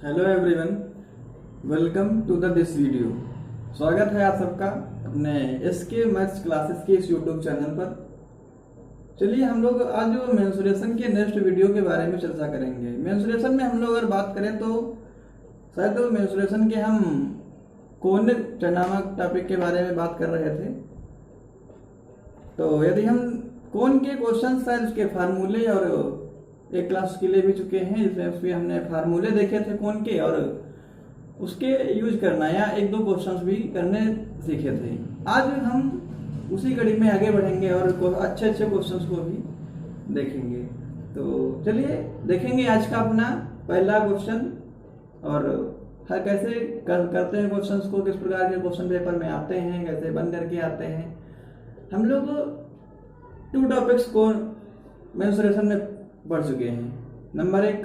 Hello everyone, welcome to the this video. स्वागत है आप सबका अपने एसके मैथ्स क्लासेस के इस यूट्यूब चैनल पर। चलिए हम लोग आज जो मेंसुरेशन के नेक्स्ट वीडियो के बारे में चर्चा करेंगे। मेंसुरेशन में हम लोग अगर बात करें तो शायद मेंसुरेशन के हम कोण नामक टॉपिक के बारे में बात कर रहे थे। तो यदि हम कोण के क्वेश्चन शायद उसके फार्मूले और एक क्लास के लिए भी चुके हैं, जिसमें उसमें हमने फार्मूले देखे थे कोण के और उसके यूज करना या एक दो क्वेश्चंस भी करने सीखे थे। आज हम उसी कड़ी में आगे बढ़ेंगे और अच्छे अच्छे क्वेश्चंस को भी देखेंगे। तो चलिए देखेंगे आज का अपना पहला क्वेश्चन और हर कैसे करते हैं क्वेश्चंस को, किस प्रकार के क्वेश्चन पेपर में आते हैं, कैसे बन करके आते हैं। हम लोग 2 टॉपिक्स को मेंसुरेशन में बढ़ चुके हैं। नंबर 1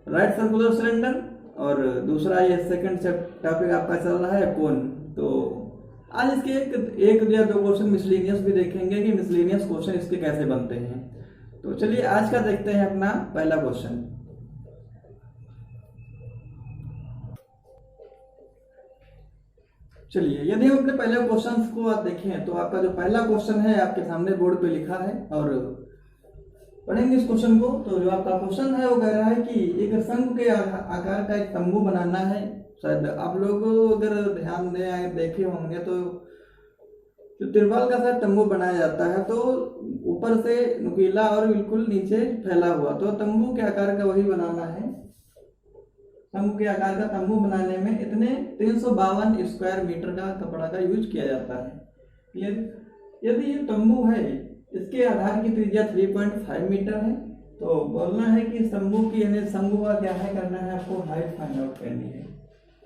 राइट सर्कुलर सिलेंडर और दूसरा ये सेकंड टॉपिक आपका चल रहा है कोण। तो आज इसके एक या दो क्वेश्चन मिसलेनियस भी देखेंगे कि मिसलेनियस क्वेश्चन इसके कैसे बनते हैं। तो चलिए आज का देखते हैं अपना पहला क्वेश्चन। चलिए यदि हम अपने पहले क्वेश्चन को आप देखें तो आपका जो पहला क्वेश्चन है आपके सामने बोर्ड पे लिखा है और पढ़ेंगे इस क्वेश्चन को। तो जो आपका क्वेश्चन है वो कह रहा है कि एक शंख के आकार का एक तंबू बनाना है। शायद आप लोग अगर ध्यान दें देखे होंगे तो जो तिरपाल का शायद तंबू बनाया जाता है तो ऊपर से नुकीला और बिल्कुल नीचे फैला हुआ, तो तंबू के आकार का वही बनाना है। शंख के आकार का तंबू बनाने में इतने 352 स्क्वायर मीटर का कपड़ा का यूज किया जाता है। यदि ये तंबू है, इसके आधार की त्रिज्या 3.5 मीटर है, तो बोलना है कि तंबू की यानी शंकु का क्या है करना है, आपको हाइट फाइंड आउट करनी है,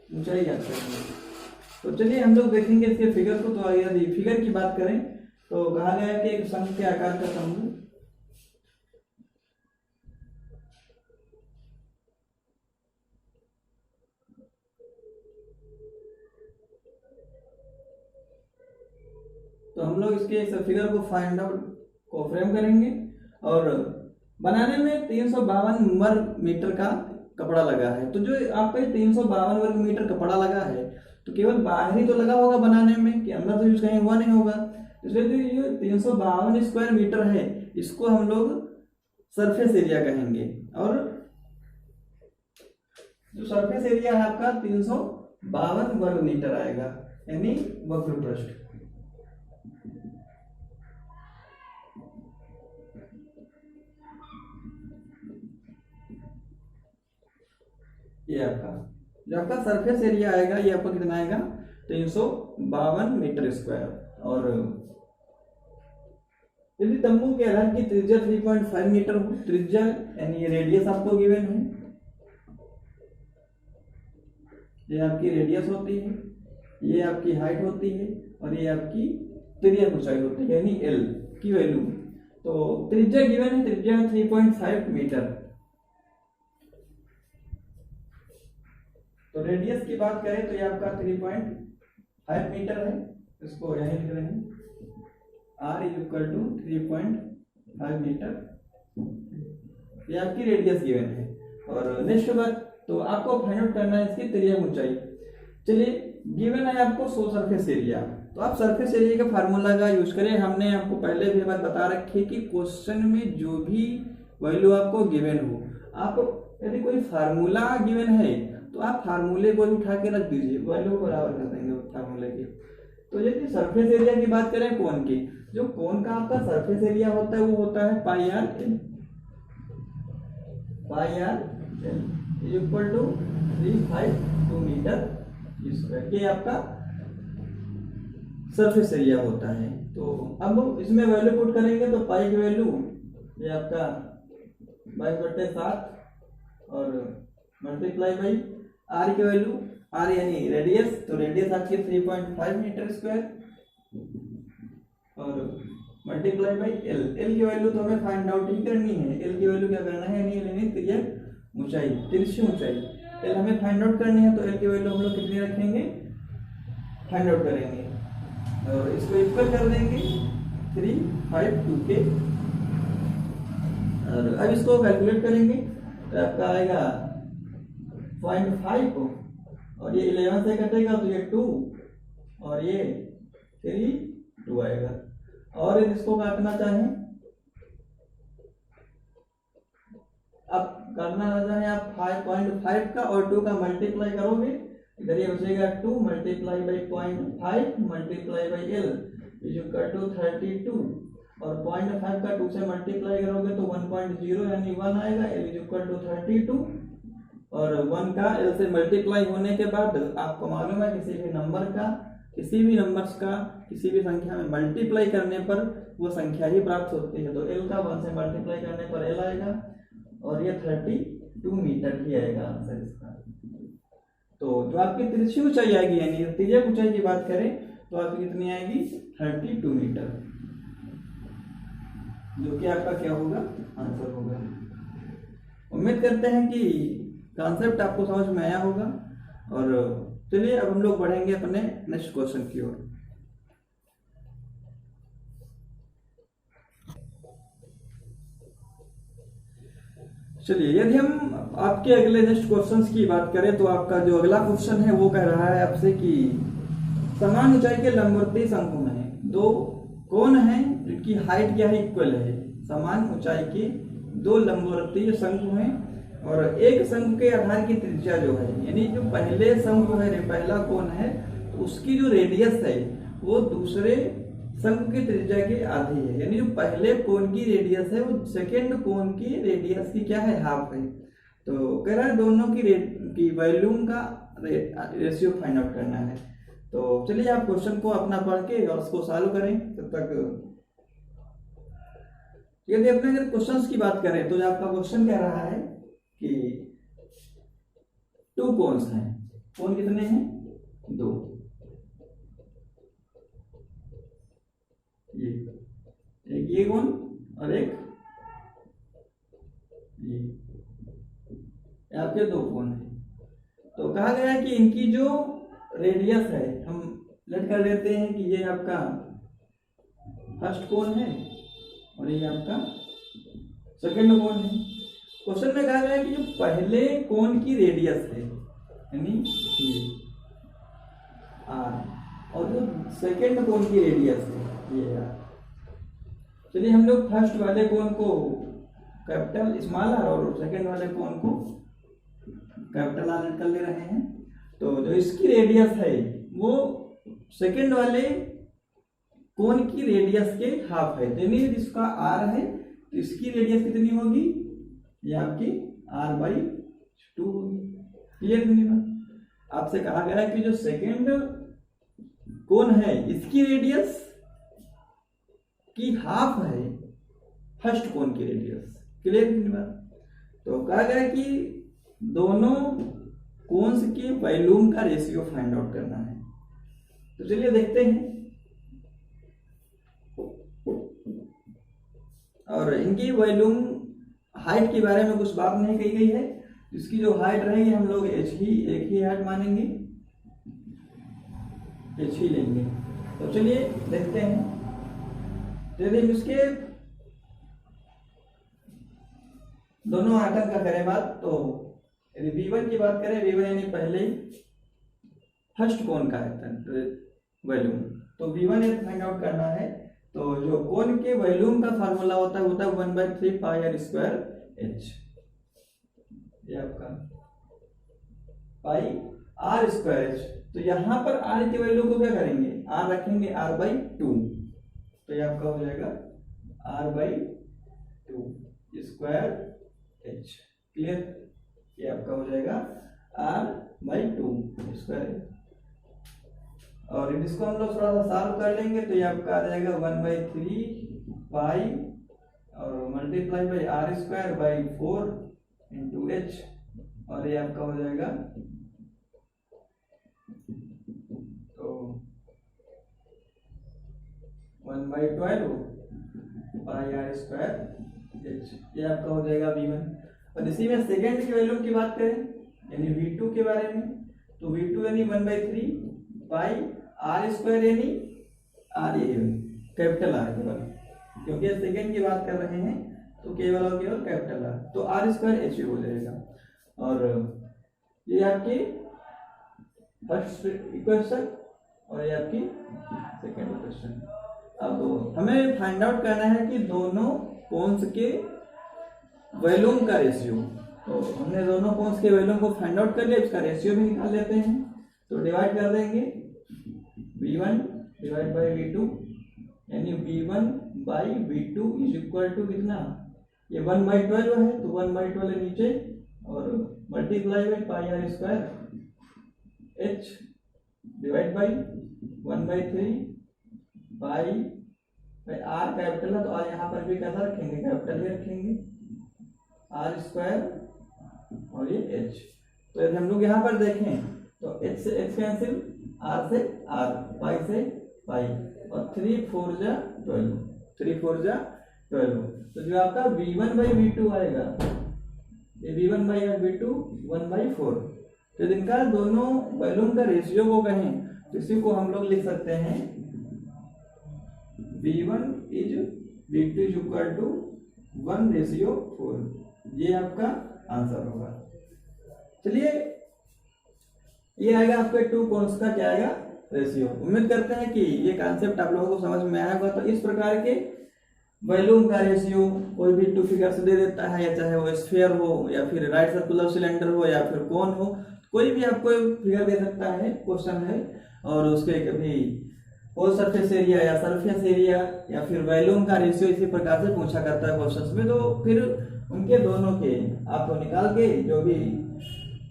ऊंचाई याद करनी है। तो चलिए हम लोग देखेंगे इसके फिगर को। तो यदि फिगर की बात करें तो कहा गया है कि एक शंख के आकार का तंबू तो हम लोग इसके फिगर को फाइंड आउट को फ्रेम करेंगे और बनाने में 352 वर्ग मीटर का कपड़ा लगा है। तो जो आपका 352 वर्ग मीटर कपड़ा लगा है तो केवल बाहर ही तो लगा होगा बनाने में, कि अंदर तो यूज कहीं हुआ नहीं होगा। इसलिए जो ये 352 स्क्वायर मीटर है इसको हम लोग सरफेस एरिया कहेंगे और जो सरफेस एरिया है आपका 352 वर्ग मीटर आएगा, यानी वक्र पृष्ठ। ये आपका जो आपका सरफेस एरिया आएगा ये आपका कितना आएगा 352 मीटर स्क्वायर। और यदि तंबू के आधार की त्रिज्या 3.5 मीटर हो, त्रिज्या यानी रेडियस आपको गिवन है, ये आपकी रेडियस होती है, ये आपकी हाइट होती है और ये आपकी तिर्यक ऊंचाई होती है यानी एल की वैल्यू। तो त्रिज्या गिवन है, त्रिज्या 3.5 मीटर। तो रेडियस की बात करें तो ये आपका 3.5 मीटर है, इसको यहीं लिख रहे हैं r इक्वल टू 3.5 मीटर, ये आपकी रेडियस गिवन है। और नेक्स्ट बात तो आपको फाइंड आउट करना है इसकी तिर्यक ऊंचाई। चलिए गिवन है आपको सरफेस एरिया, तो आप सरफेस एरिया का फार्मूला का यूज करें। हमने आपको पहले भी बात बता रखी कि क्वेश्चन में जो भी वैल्यू आपको गिवन हो, आप यदि कोई फार्मूला गिवन है तो आप फार्मूले को उठा के रख दीजिए, वैल्यू बराबर कर देंगे फार्मूले की। तो यदि सरफेस एरिया की बात करें कोण की, जो कोण का आपका सरफेस एरिया होता है वो होता है pi r l equal to 352 metre square, ये आपका सरफेस एरिया होता है। तो अब इसमें वैल्यू पुट करेंगे तो पाई की वैल्यू ये आपका 22/7 और मल्टीप्लाई बाई आर की वैल्यू, आर यानी रेडियस, तो रेडियस आपकी 3.5 मीटर स्क्वायर और मल्टीप्लाई बाई एल। एल की वैल्यू तो हमें फाइंड आउट ही करनी है। एल की वैल्यू क्या करना है, यानी तिर्यक ऊंचाई, तिरछी ऊंचाई एल हमें फाइंड आउट करनी है। तो एल की वैल्यू हम लोग कितनी रखेंगे, फाइंड आउट करेंगे और इसको इक्वल कर देंगे 352 के। और अब इसको कैलकुलेट करेंगे तो आपका आएगा 0.5 और ये 11 से कटेगा तो ये 2 और ये 3 2 आएगा। और यदि इसको काटना चाहें, अब करना चाहें आप 5.5 का और 2 का मल्टीप्लाई करोगे, इधर ये बचेगा 2 multiply by 0.5 multiply by L is equal to 32 और 0.5 का 2 से मल्टीप्लाई करोगे तो 1.0 यानी 1 आएगा। L इज इक्वल टू 32 और 1 का L से मल्टीप्लाई होने के बाद आपको मालूम है किसी भी नंबर्स का किसी भी संख्या में मल्टीप्लाई करने पर वो संख्या ही प्राप्त होती है। तो L का 1 से मल्टीप्लाई करने पर L आएगा और ये 32 मीटर ही आएगा आंसर इसका। तो जो आपकी तिरछी ऊंचाई आएगी यानी तिर्यक ऊंचाई की बात करें तो आपकी कितनी आएगी 32 मीटर, जो कि आपका क्या होगा आंसर होगा। उम्मीद करते हैं कि कॉन्सेप्ट आपको समझ में आया होगा और चलिए अब हम लोग बढ़ेंगे अपने नेक्स्ट क्वेश्चन की ओर। चलिए यदि हम आपके अगले नेक्स्ट क्वेश्चंस की बात करें तो आपका जो अगला क्वेश्चन है वो कह रहा है आपसे कि समान ऊंचाई के लंबवर्ती शंकु में दो कोण हैं जिनकी हाइट क्या है इक्वल है। समान ऊंचाई के दो लंबवर्ती शंकु हैं और एक शंकु के आधार की त्रिज्या जो है यानी जो पहले शंकु है पहला कोण है तो उसकी जो रेडियस है वो दूसरे शंकु की त्रिज्या के आधी है। यानी जो पहले कोण की रेडियस है वो सेकेंड कोण की रेडियस की क्या है हाफ है। तो कह रहा है दोनों की वॉल्यूम का रेशियो फाइंड आउट करना है। तो चलिए आप क्वेश्चन को अपना पढ़ के और उसको सॉल्व करें। तब तक यदि अपने अगर क्वेश्चंस की बात करें तो आपका क्वेश्चन कह रहा है कि 2 कोन्स हैं। कोण कितने हैं 2, एक ये कोण और एक ये आपके 2 कोण हैं। तो कहा गया है कि इनकी जो रेडियस है हम लेट कर लेते हैं कि ये आपका फर्स्ट कोण है और ये आपका सेकंड कोण है। क्वेश्चन में कहा गया है कि जो पहले कोण की रेडियस है यानी ये आर और जो सेकंड कोण की रेडियस है ये आर। चलिए हम लोग फर्स्ट वाले कोण को कैपिटल स्मॉल आर और सेकंड वाले कोण को कैपिटल आर कर ले रहे हैं। तो जो इसकी रेडियस है वो सेकंड वाले कोण की रेडियस के हाफ है। यानी इसका आर है तो इसकी रेडियस कितनी होगी ये आपकी r/2 होगी। क्लियर नहीं बात। आपसे कहा गया है कि जो सेकंड कोण है इसकी रेडियस की हाफ है फर्स्ट कोण की रेडियस। क्लियर नहीं बात। तो कहा गया कि दोनों कोन्स के वॉल्यूम का रेशियो फाइंड आउट करना है। तो चलिए देखते हैं। और इनकी वॉल्यूम हाइट के बारे में कुछ बात नहीं कही गई है। इसकी जो हाइट रहेगी हम लोग एक ही हाइट मानेंगे, h ही लेंगे। तो चलिए देखते हैं। यदि इसके दोनों आयतन का करें बात तो यदि V1 की बात करें, V1 यानी पहले फर्स्ट कोण का आयतन वॉल्यूम, तो V1 फाइंड आउट करना है। तो जो कोण के वॉल्यूम का फार्मूला होता है 1/3 पाई r स्क्वायर h। ये आपका पाई r स्क्वायर h। तो यहां पर r की वैल्यू को क्या करेंगे r रखेंगे r/2। तो ये आपका हो जाएगा r/2 स्क्वायर h। क्लियर। ये आपका हो जाएगा r/2 स्क्वायर। और इसको हम लोग थोड़ा सा सॉल्व कर लेंगे तो ये आपका आ जाएगा 1/3 पाई और multiply by r square by 4 into h और ये आपका हो जाएगा तो 1/12 पाई r स्क्वायर h। ये आपका हो जाएगा V1। और इसी में सेकेंड की वैल्यू की बात करें यानी V2 के बारे में, तो V2 यानी 1/3 पाई r स्क्वायर यानी r कैपिटल R केवल, क्योंकि सेकेंड की बात कर रहे हैं तो केवल और केवल कैपिटल R। तो r स्क्वायर h हो जाएगा। और ये आपकी फर्स्ट इक्वेशन और ये आपकी सेकेंड इक्वेशन। अब हमें फाइंड आउट करना है कि दोनों कोन्स के वॉल्यूम का रेशियो। तो हमने दोनों कोन्स के वॉल्यूम को फाइंड आउट कर लिया, इसका रेशियो भी निकाल लेते हैं। तो डिवाइड कर देंगे V1 डिवाइड बाई V2, यानी V1 by V2 is equal to कितना, ये 1/12 है तो 1/12 है नीचे और multiply by pi R square H divide by 1/3 pi R capital है तो आर यहाँ पर भी कैसा रखेंगे, कैपिटल ही रखेंगे, आर स्क्वायर और ये एच। तो यदि हम लोग यहाँ पर देखें तो एच से एच कैंसिल, आर से आर, पाई से पाई और 3 4 जा 12, 3 4 जा 12। तो जो आपका V1 बाई V2 आएगा, ये V1 बाई V2 1/4। तो इनका दोनों वॉल्यूम का रेशियो को कहें तो इसी को हम लोग लिख सकते हैं V1 is V2 is equal to 1/4। ये आपका आंसर होगा। चलिए ये आएगा आपके टू कोन्स का क्या आएगा, रेशियो। उम्मीद करते हैं कि ये कॉन्सेप्ट आप लोगों को समझ में आया होगा। तो इस प्रकार के वॉल्यूम का रेशियो कोई भी टू फिगर से दे देता है, या चाहे वो स्फीयर हो या फिर राइट सर्कुलर सिलेंडर हो या फिर कोन हो, कोई भी आपको फिगर दे सकता है, क्वेश्चन है। और उसके कभी होल सरफेस एरिया या सरफेस एरिया या फिर वॉल्यूम का रेशियो इसी प्रकार से पूछा करता है क्वेश्चंस में। तो फिर उनके दोनों के आप निकाल के जो भी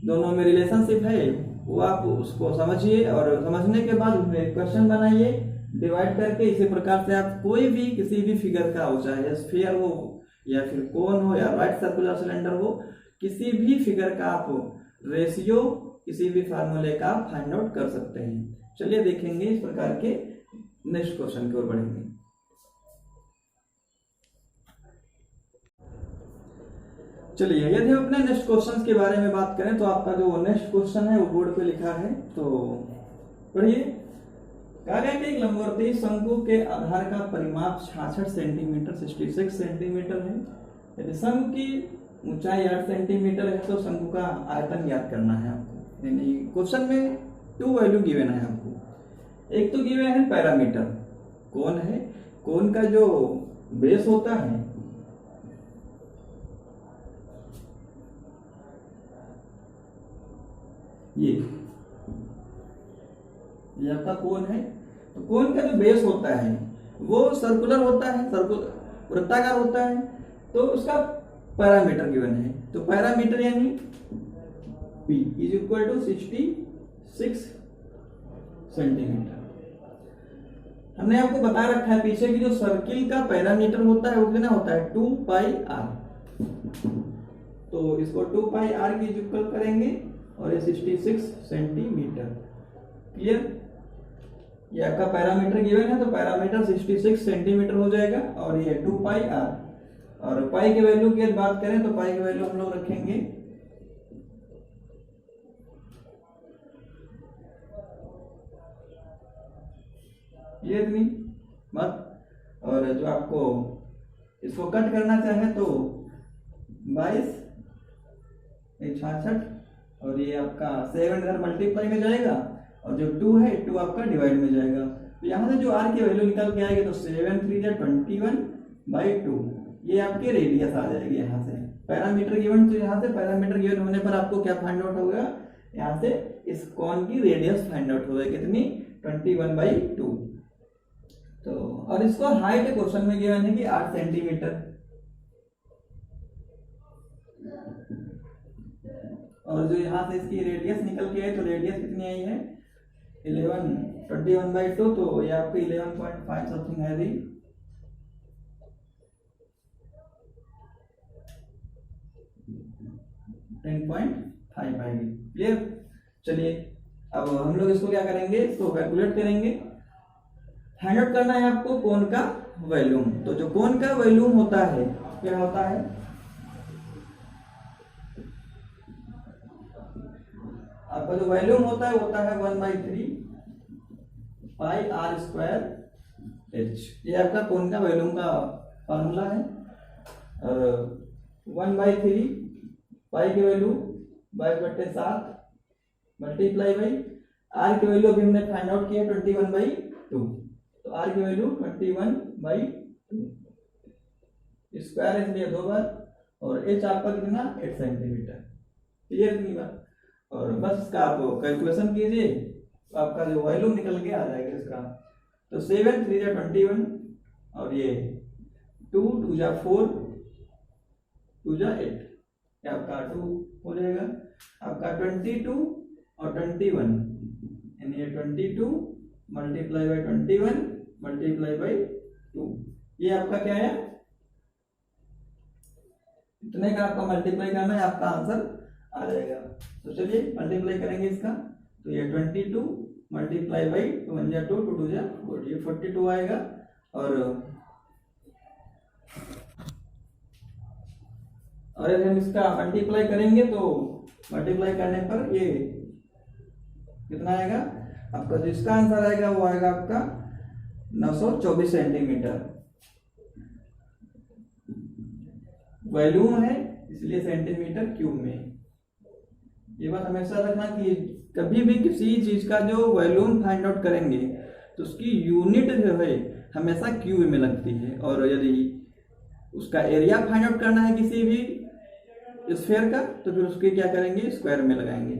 दोनों में रिलेशनशिप है वो आप उसको समझिए और समझने के बाद उसमें क्वेश्चन बनाइए डिवाइड करके। इसी प्रकार से आप कोई भी किसी भी फिगर का हो, चाहे स्फीयर हो या फिर कोन हो या राइट सर्कुलर सिलेंडर हो, किसी भी फिगर का आप रेशियो किसी भी फार्मूले का फाइंड आउट कर सकते हैं। चलिए देखेंगे इस प्रकार के नेक्स्ट क्वेश्चन की ओर बढ़ेंगे। चलिए यदि हम अपने नेक्स्ट क्वेश्चन के बारे में बात करें तो आपका जो नेक्स्ट क्वेश्चन है वो बोर्ड पे लिखा है, तो पढ़िए। कहा गया कि एक लंबवर्ती शंकु के आधार का परिमाप 66 सेंटीमीटर 66 सेंटीमीटर है। यदि शंकु की ऊंचाई 8 सेंटीमीटर है तो शंकु का आयतन ज्ञात करना है आपको। यानी क्वेश्चन में 2 वैल्यू गिवन है आपको। एक तो गिवन है पैरामीटर, कौन है, कौन का जो बेस होता है ये आपका कोन है। तो कोन का जो बेस होता है वो सर्कुलर होता है, सर्कुलर वृत्ताकार होता है। तो उसका पैरामीटर गिवन है। तो पैरामीटर यानी P is equal to 66 centimetre. हमने आपको बता रखा है पीछे की जो सर्किल का पैरामीटर होता है वो कितना होता है 2 पाई r। तो इसको 2 पाई r की इक्वल करेंगे और ये 66 सेंटीमीटर। क्लियर, ये आपका पैरामीटर गिवन है तो पैरामीटर 66 सेंटीमीटर हो जाएगा और ये 2 पाई r। और पाई के वैल्यू की बात करें तो पाई के वैल्यू हम लोग रखेंगे ये इतनी मत। और जो आपको इसको कट करना चाहे तो 22 66 और ये आपका 7 इधर मल्टीप्लाई में जाएगा और जो 2 है 2 आपका डिवाइड में जाएगा। तो यहाँ से जो r की वैल्यू निकल के आएगी तो 7 3 21/2 ये आपकी रेडियस आ जाएगी। यहाँ से पैरामीटर गिवन, तो यहाँ से पैरामीटर गिवन होने पर आपको क्या फाइंड आउट होगा, यहाँ से इस कोन की रेडियस फाइंड आउट होगी कितनी 21/2। तो और इसको हाइट क्वेश्चन में गिवन है कि 8 सेंटीमीटर। और जो यहाँ से इसकी रेडियस निकल के आई तो रेडियस कितनी आई है 21/2। तो ये आपकी 11.5 समथिंग है दी। क्लियर। चलिए अब हम लोग इसको क्या करेंगे, इसको कैलकुलेट करेंगे। फाइंड आउट करना है आपको कोन का वॉल्यूम। तो जो कोन का वॉल्यूम होता है क्या होता है, आपका जो वॉल्यूम होता है 1/3 पाई r स्क्वायर h। ये आपका कोन का वॉल्यूम का फॉर्मूला है। और 1/3 पाई की वैल्यू 22/7 मल्टीप्लाई बाई आर की वैल्यू अभी हमने फाइंड आउट किया 21/2, तो आर की वैल्यू 21/2 स्क्वायर इसलिए 2 बार, और एच आपका कितना 8 सेंटीमीटर। क्लियर इतनी बात, और बस इसका आप कैलकुलेशन कीजिए तो आपका जो वॉल्यूम निकल के आ जाएगा इसका। तो 7 3 जा 21, और ये 2 2 जा 4 2 जा 8, ये आपका 2 हो जाएगा। आपका 22 और 21 यानी ये 22 मल्टीप्लाई बाई 21 मल्टीप्लाई बाई 2, ये आपका क्या है, इतने का आपका मल्टीप्लाई करना है, आपका आंसर आ जाएगा। तो चलिए मल्टीप्लाई करेंगे इसका, तो ये 22 मल्टीप्लाई बाई 2 1 जा 2 2 2 जा 4, ये 42 आएगा। और यदि हम इसका मल्टीप्लाई करेंगे तो मल्टीप्लाई करने पर ये कितना आएगा आपका, जो इसका आंसर आएगा वो आएगा आपका 924 सेंटीमीटर। वॉल्यूम है इसलिए सेंटीमीटर क्यूब में। ये बात हमेशा रखना कि कभी भी किसी चीज का जो वॉल्यूम फाइंड आउट करेंगे तो उसकी यूनिट जो है हमेशा क्यूब में लगती है, और यदि उसका एरिया फाइंड आउट करना है किसी भी स्फीयर का तो फिर उसके क्या करेंगे, स्क्वायर में लगाएंगे।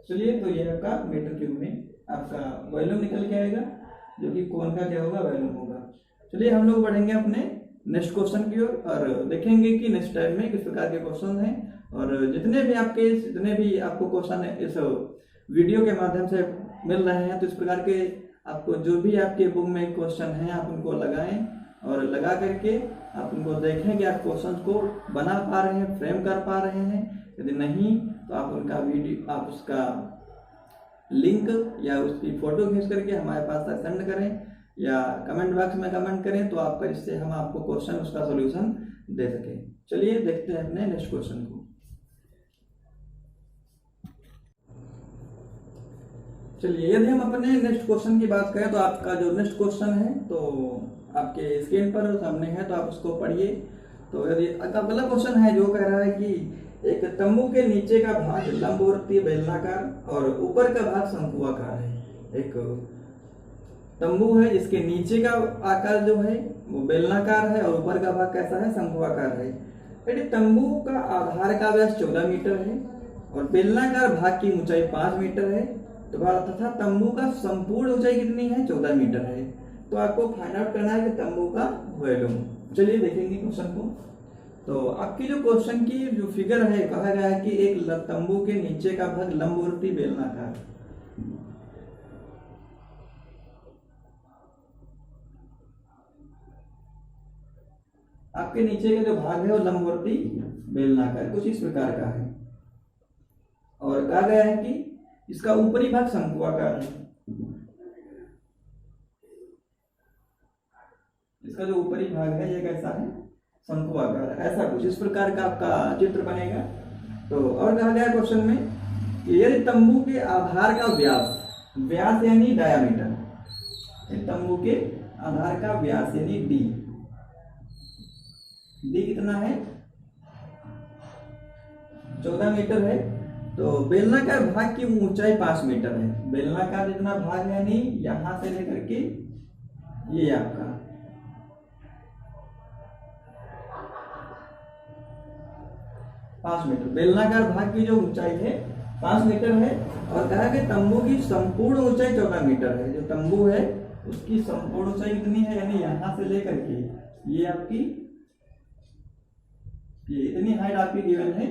चलिए, तो ये आपका मीटर क्यूब में आपका वॉल्यूम निकल के आएगा, जो कि कोन का क्या होगा, वॉल्यूम होगा। चलिए हम लोग बढ़ेंगे अपने नेक्स्ट क्वेश्चन की ओर और देखेंगे कि नेक्स्ट टाइम में किस प्रकार के क्वेश्चन हैं, और जितने भी आपको क्वेश्चन इस वीडियो के माध्यम से मिल रहे हैं तो इस प्रकार के आपको जो भी आपके बुक में क्वेश्चन हैं आप उनको लगाएं, और लगा करके आप उनको देखें कि आप क्वेश्चन को बना पा रहे हैं, फ्रेम कर पा रहे हैं। यदि नहीं तो आप उनका वीडियो, आप उसका लिंक या उसकी फोटो खींच करके हमारे पास सेंड करें या कमेंट बॉक्स में कमेंट करें, तो आपका जिससे हम आपको क्वेश्चन उसका सॉल्यूशन दे सकें। चलिए देखते हैं अपने नेक्स्ट क्वेश्चन को। चलिए, यदि हम अपने नेक्स्ट क्वेश्चन की बात करें तो आपका जो नेक्स्ट क्वेश्चन है तो आपके स्क्रीन पर सामने है, तो आप उसको पढ़िए। तो यदि अगला क्वेश्चन है जो कह रहा है कि एक तंबू के नीचे का भाग लंबवर्तीय बेलनाकार और ऊपर का भाग शंकुआकार है। एक तंबू है जिसके नीचे का आकार जो है वो बेलनाकार है और ऊपर का भाग कैसा है, शंकुआकार है। यदि तंबू का आधार का व्यास 14 मीटर है और बेलनाकार भाग की ऊंचाई 5 मीटर है, तो तथा तंबू का संपूर्ण ऊंचाई कितनी है, 14 मीटर है। तो आपको फाइंड आउट करना है कि तंबू का वॉल्यूम। चलिए देखेंगे क्वेश्चन को। तो आपकी जो क्वेश्चन की जो फिगर है, कहा गया है कि एक तंबू के नीचे का भाग लंबवर्ती बेलनाकार, आपके नीचे का जो भाग है वो लंबवर्ती बेलनाकार कुछ इस प्रकार का है, और कहा गया है कि इसका ऊपरी भाग शंकुआकार है। इसका जो ऊपरी भाग है ये कैसा है, शंकुआकार है। ऐसा कुछ इस प्रकार का आपका चित्र बनेगा। तो और कहा गया क्वेश्चन में कि यदि तंबू के आधार का व्यास यानी डायामीटर, तंबू के आधार का व्यास यानी डी कितना है, 14 मीटर है, तो बेलनाकार भाग की ऊंचाई 5 मीटर है। बेलनाकार जितना भाग है यानी यहां से लेकर के ये आपका 5 मीटर बेलनाकार भाग की जो ऊंचाई है 5 मीटर है, और कहा कि तंबू की संपूर्ण ऊंचाई 14 मीटर है। जो तंबू है उसकी संपूर्ण ऊंचाई कितनी है, यानी यहां से लेकर के ये आपकी इतनी हाइट आपकी गिवन है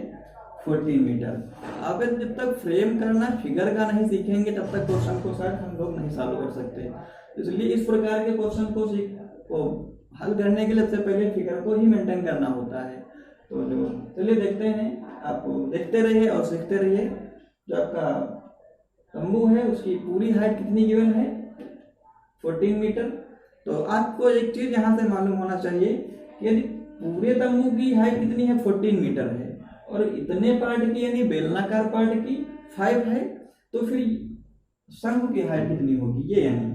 14 मीटर। आप जब तक फ्रेम करना फिगर का नहीं सीखेंगे तब तक क्वेश्चन को शायद हम लोग नहीं सॉल्व कर सकते। इसलिए इस प्रकार के क्वेश्चन को हल करने के लिए सबसे पहले फिगर को ही मेंटेन करना होता है। तो जो चलिए देखते हैं, आप देखते रहिए और सीखते रहिए। जो आपका तंबू है उसकी पूरी हाइट कितनी गिवन है, 14 मीटर। तो आपको एक चीज यहाँ से मालूम होना चाहिए कि यदि पूरे तंबू की हाइट कितनी है, 14 मीटर है, और इतने पार्ट की यानी बेलनाकार पार्ट की 5 है, तो फिर शंकु की हाइट कितनी होगी, ये यानी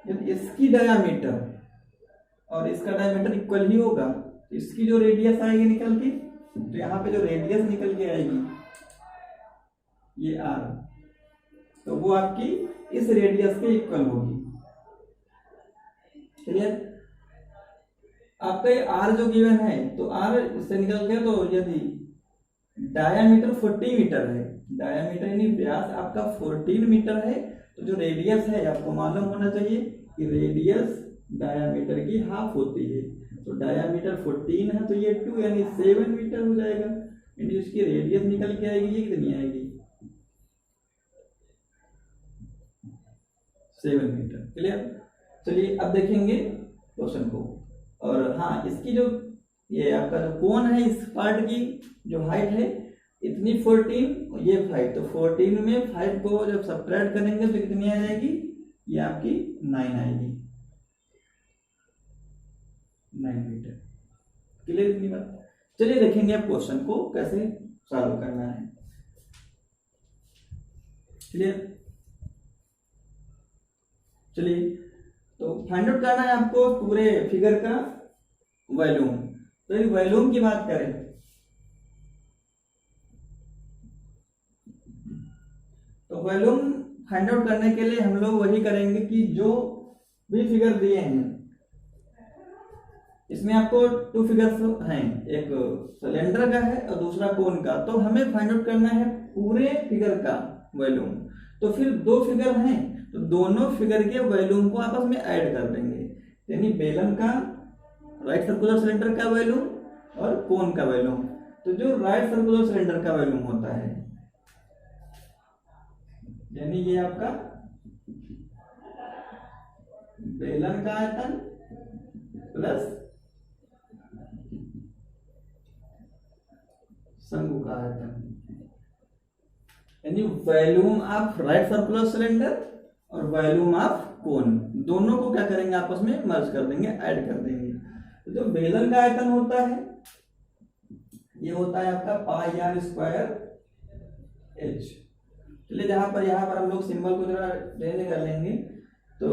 यदि इसकी डायामीटर और इसका डायामीटर इक्वल ही होगा इसकी जो रेडियस आएगी निकल के, तो यहाँ पे जो रेडियस निकल के आएगी ये r, तो वो आपकी इस रेडियस के इक्वल होगी। क्लियर? आपका ये r जो गिवन है, तो r इससे निकल गया, तो यदि डायामीटर 40 मीटर है, डायामीटर यानी व्यास आपका 14 मीटर है, तो जो रेडियस है आपको मालूम होना चाहिए कि रेडियस डायामीटर की हाफ होती है। तो डायामीटर 14 है, तो ये 2 यानी 7 मीटर हो जाएगा। यानी इसकी रेडियस निकल के आएगी, ये कितनी आएगी? 7 मीटर। क्लियर? चलिए अब देखेंगे क्वेश्चन को। और हाँ, इसकी जो ये आपका जो कोण है, इस पार्ट की जो हाइट है इतनी 14, ये 5, तो 14 में 5 को जब सब्ट्रैक्ट करेंगे तो कितनी आ जाएगी? ये आपकी 9 आएगी, 9 मीटर। क्लियर इतनी बात? चलिए देखेंगे अब क्वेश्चन को कैसे सॉल्व करना है। क्लियर? चलिए, तो फाइंड आउट करना है आपको पूरे फिगर का वॉल्यूम। तो ये वॉल्यूम की बात करें तो वॉल्यूम फाइंड आउट करने के लिए हम लोग वही करेंगे कि जो भी फिगर दिए हैं, इसमें आपको 2 फिगर्स हैं, एक सिलेंडर का है और दूसरा कोन का। तो हमें फाइंड आउट करना है पूरे फिगर का वॉल्यूम। तो फिर 2 फिगर हैं, तो दोनों फिगर के वॉल्यूम को आपस में ऐड कर देंगे। यानी बेलन का, राइट सर्कुलर सिलेंडर का वॉल्यूम और कोन का वॉल्यूम। तो जो राइट सर्कुलर सिलेंडर का वॉल्यूम होता है, यानी ये आपका बेलन का आयतन प्लस शंकु का आयतन, यानी volume of right circular cylinder और वॉल्यूम ऑफ कोन, दोनों को क्या करेंगे? आपस में मर्ज कर देंगे, ऐड कर देंगे। तो जो बेलन का आयतन होता है, ये होता है आपका पाई आर स्क्वायर एच। चलिए यहाँ पर हम लोग सिंबल को जरा चेंज कर लेंगे। तो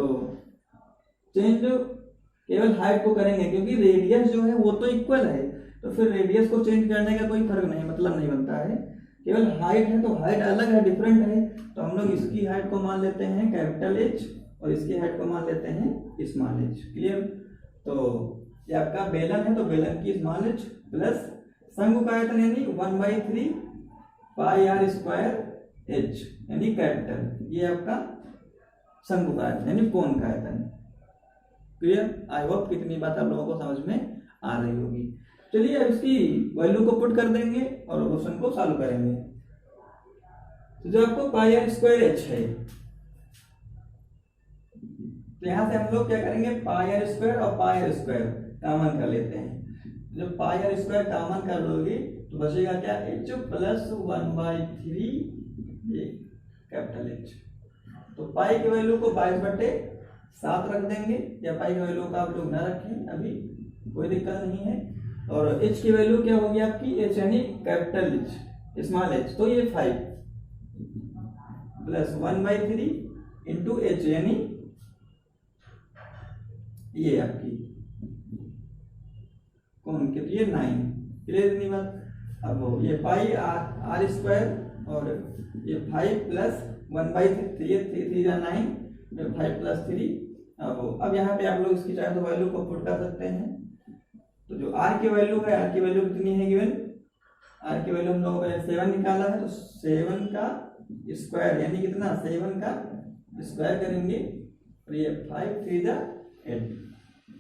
चेंज केवल हाइट को करेंगे, क्योंकि रेडियस जो है वो तो इक्वल है, तो फिर रेडियस को चेंज करने का कोई फर्क नहीं, मतलब नहीं बनता है। केवल हाइट है, तो हाइट अलग है, डिफरेंट है, तो हम लोग इसकी हाइट को मान लेते हैं कैपिटल एच और इसकी हाइट को मान लेते हैं स्मॉल एच। क्लियर? तो ये आपका बेलन है, तो बेलन की स्मॉल एच प्लस शंकु का आयतन यानी 1/3 पाई आर स्क्वायर एच यानी कैपिटल, ये आपका शंकु का आयतन यानी कोन का आयतन। क्लियर? आई होप कितनी बात आप लोगों को समझ में आ रही होगी। चलिए अब इसकी वैल्यू को पुट कर देंगे और क्वेश्चन को सॉल्व करेंगे। तो जो आपको पाई आर स्क्वायर एच है, तो यहां से हम लोग क्या करेंगे? पाई आर स्क्वायर और पाई आर स्क्वायर कॉमन कर लेते हैं। जब पाई आर स्क्वायर कॉमन कर लोगे तो बचेगा क्या? H plus 1/3 capital H. तो पाई की वैल्यू को 22/7 रख देंगे, या पाई की वैल्यू का आप लोग ना रखें, अभी कोई दिक्कत नहीं है। और एच की वैल्यू क्या होगी आपकी? एच यानी कैपिटल एच स्मॉल एच, तो ये 5 प्लस 1/3 इंटू एच यानी ये आपकी कौन के, ये 9। क्लियर इतनी बात? अब ये पाई आर स्क्वायर और ये 5 प्लस 1/3, ये 3 9, 5 प्लस 3। अब यहाँ पे आप लोग इसकी चाहे तो वैल्यू को पुट कर सकते हैं। तो जो आर की वैल्यू है, आर की वैल्यू कितनी है गिवन? आर की वैल्यू हम लोगों ने 7 निकाला है, तो 7 का स्क्वायर यानी कितना? 7 का स्क्वायर करेंगे और ये 5 3 जा 8।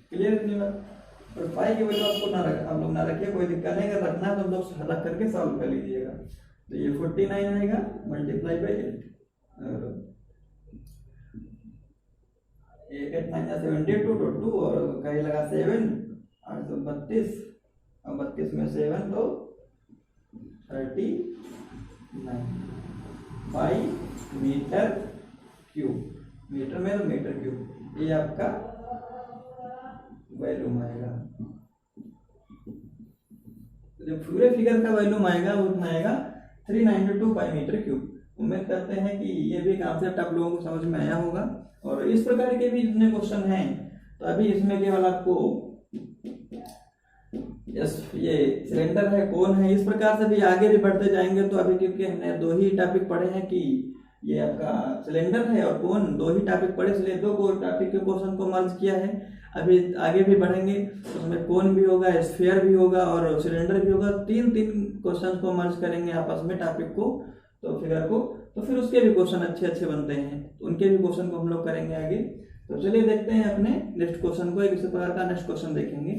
क्लियर इतनी बात? और 5 की वैल्यू आपको ना रख, आप लोग ना रखिए, कोई दिक्कत नहीं। अगर रखना है तो हम लोग रख करके सॉल्व कर लीजिएगा। तो ये 49 आएगा मल्टीप्लाई बाई 8, और 8 9 72 तो 2 और कहीं लगा 7 8 तो 32 और 32 में 7 तो 39 बाई मीटर क्यूब, मीटर में तो मीटर क्यूब, ये आपका वैल्यूम आएगा। तो जो पूरे फिगर का वैल्यूम आएगा वो उतना आएगा 392 बाई मीटर क्यूब। उम्मीद करते हैं कि ये भी कॉन्सेप्ट आप लोगों को समझ में आया होगा। और इस प्रकार के भी जितने क्वेश्चन हैं, तो अभी इसमें केवल आपको ये सिलेंडर है, कोन है, इस प्रकार से भी आगे भी बढ़ते जाएंगे। तो अभी क्योंकि हमने 2 ही टॉपिक पढ़े हैं कि ये आपका सिलेंडर है और कोन, 2 ही टॉपिक पढ़े, इसलिए 2 टॉपिक के क्वेश्चन को मर्ज किया है। अभी आगे भी बढ़ेंगे तो उसमें कोन भी होगा, स्फीयर भी होगा और सिलेंडर भी होगा। 3 क्वेश्चन को मर्ज करेंगे आपस में टॉपिक को, तो फिगर को, तो फिर उसके भी क्वेश्चन अच्छे बनते हैं। तो उनके भी क्वेश्चन को हम लोग करेंगे आगे। तो चलिए देखते हैं अपने नेक्स्ट क्वेश्चन को। एक इसी प्रकार का नेक्स्ट क्वेश्चन देखेंगे।